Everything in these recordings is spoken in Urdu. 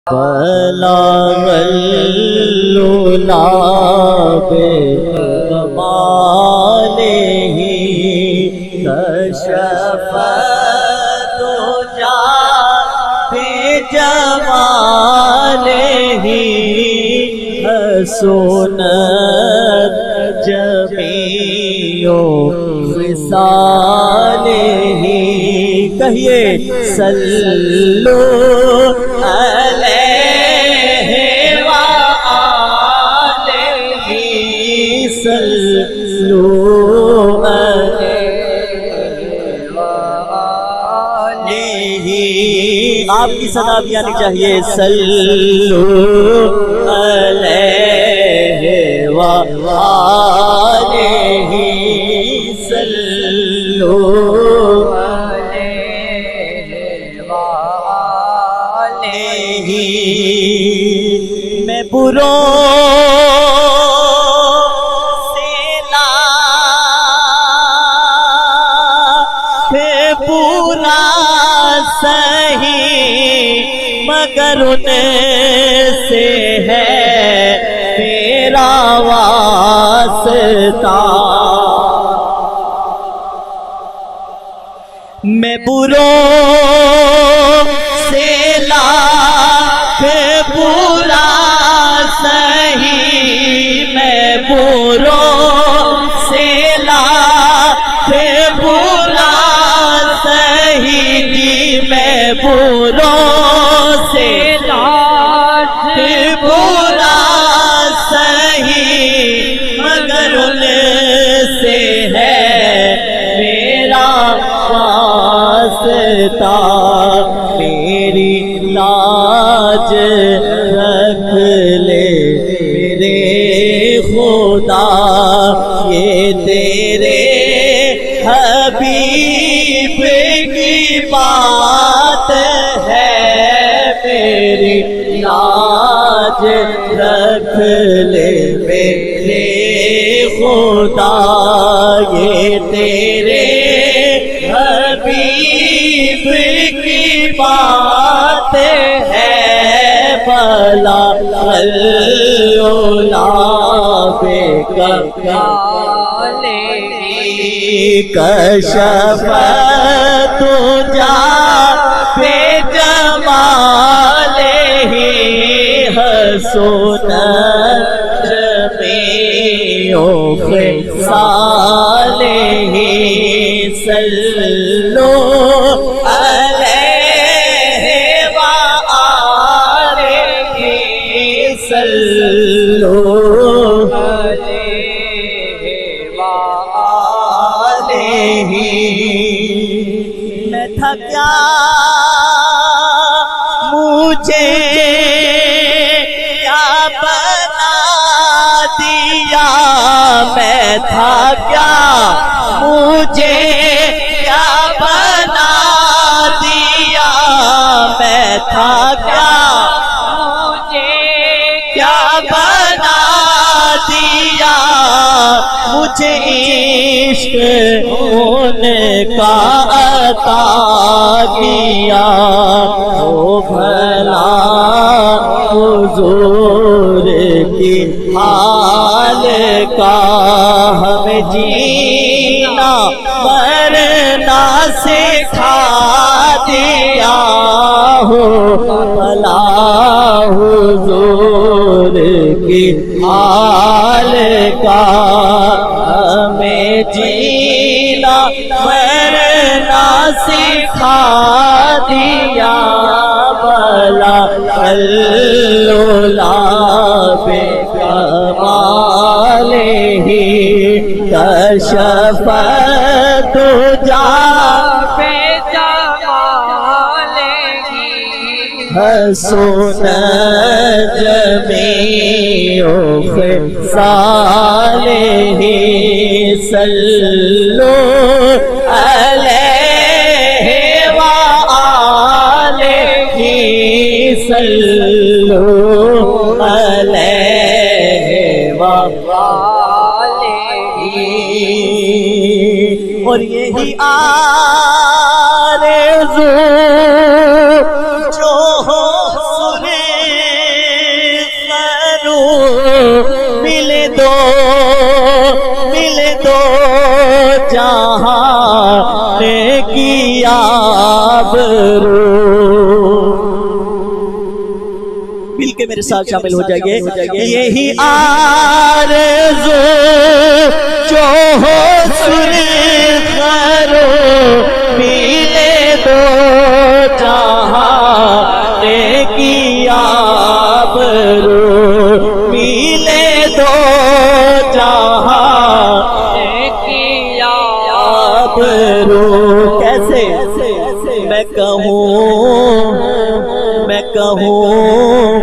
بلغ اللُّلَا بِكَمَالِهِ كَشَفَ الدُّجَى بِجَمَالِهِ حَسُنَتْ جَمِيعُ خِصَالِهِ کہیے صلو علیہ وآلہ صلو علیہ وآلہ آپ کی صدا بھی آنی چاہیے صلو علیہ وآلہ صلو میں بروں سے لاکھ برا سہی مگر ان سے ہے میرا واسطہ میں بروں سے لاکھ برا سہی میں بروں سے لاکھ برا سہی جی میں بروں سے لاکھ برا سہی مگر ان سے ہے میرا واسطہ میری لاج رکھ لے میرے خدا یہ تیرے حبیب کی بات ہے میری لاج رکھ لے میرے خدا یہ تیرے حبیب کی بات ہے بلا اللُّلَا بِكَمَالِهِ كَشَفَ الدُّجَى بِجَمَالِهِ حَسُنَتْ جَمِيعُ خِصَالِهِ صلو علیہ وآلہ صلو علیہ وآلہ میں تھا کیا مجھے کیا بنا دیا میں تھا کیا مجھے کیا بنا دیا میں تھا کیا مجھے کیا بنا دیا مجھے عشق ان کا عطا کیا وہ بھلا حضور کی حال کا ہمیں جینا مرنا سکھا دیا ہو بھلا حضور کی حال کا ہمیں جینا مرنا سکھا دیا بھلا اللُّلَا بِكَمَالِهِ كَشَفَ الدُّجَى بِجَمَالِهِ حَسُنَتْ جَمِيعُ خِصَالِهِ صلو علیہ وآلہ صلو علیہ وآلہ اور یہی آرزو جو ہو سنے دو جہاں کی آبرو. مل کے میرے ساتھ شامل ہو جائیے. یہی آرزو جو ہو سرخرو ملے دو جہاں کی آبرو ملے دو جہاں کی آبرو. کیسے میں کہوں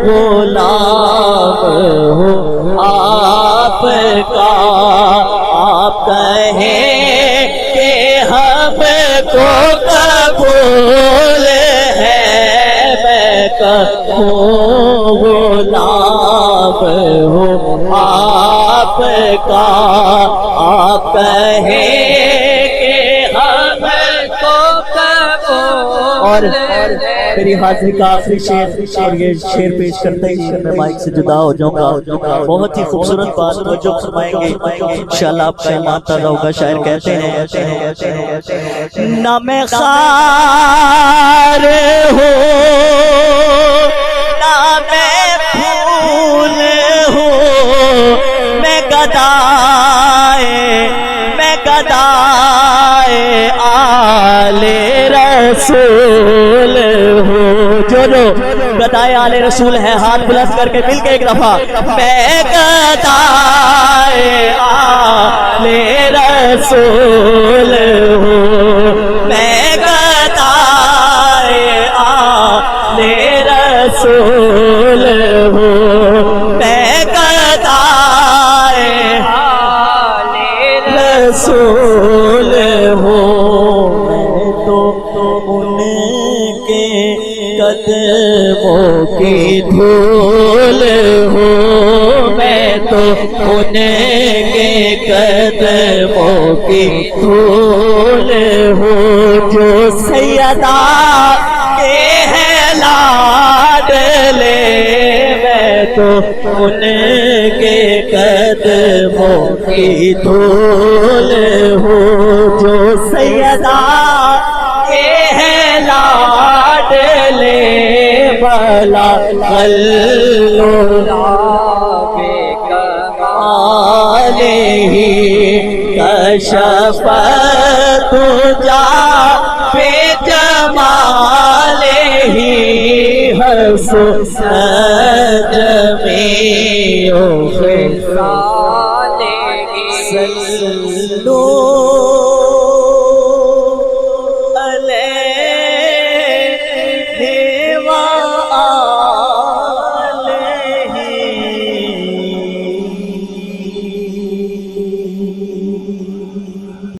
غلام ہوں آپ کا آپ کہیں کہ ہم کو قبول ہے. میں کہوں غلام ہوں آپ کا آپ کہیں کہ ہم کو قبول. اور میری حاضری کا آخری شعر اور یہ شعر پیش کرتے ہی میں مائک سے جدا ہو جاؤں گا. بہت ہی خوبصورت بات جو فرمائیں گے انشاءاللہ آپ کا ایمان تازہ ہوگا. شاعر کہتے ہیں نہ میں خار ہوں نہ میں پھول ہوں میں گدائے آل رسول ہوں. جو گدائے آل رسول ہے ہاتھ بلند کر کے مل کے ایک دفعہ میں گدائے آل رسول ہوں میں گدائے آل رسول ہوں میں گدائے آل رسول ہوں. میں تو ان کے قدموں کی دھول ہوں میں تو ان کے قدموں کی دھول ہوں. جو سیدہ کے ہیں لاڈلے میں تو ان کے قدموں کی دھول ہوں. جو سیدہ کے ہیں لاڈلے بلا بے کمال ہی کشفت جا بے جمال ہی حسن جمیع خصال ہی.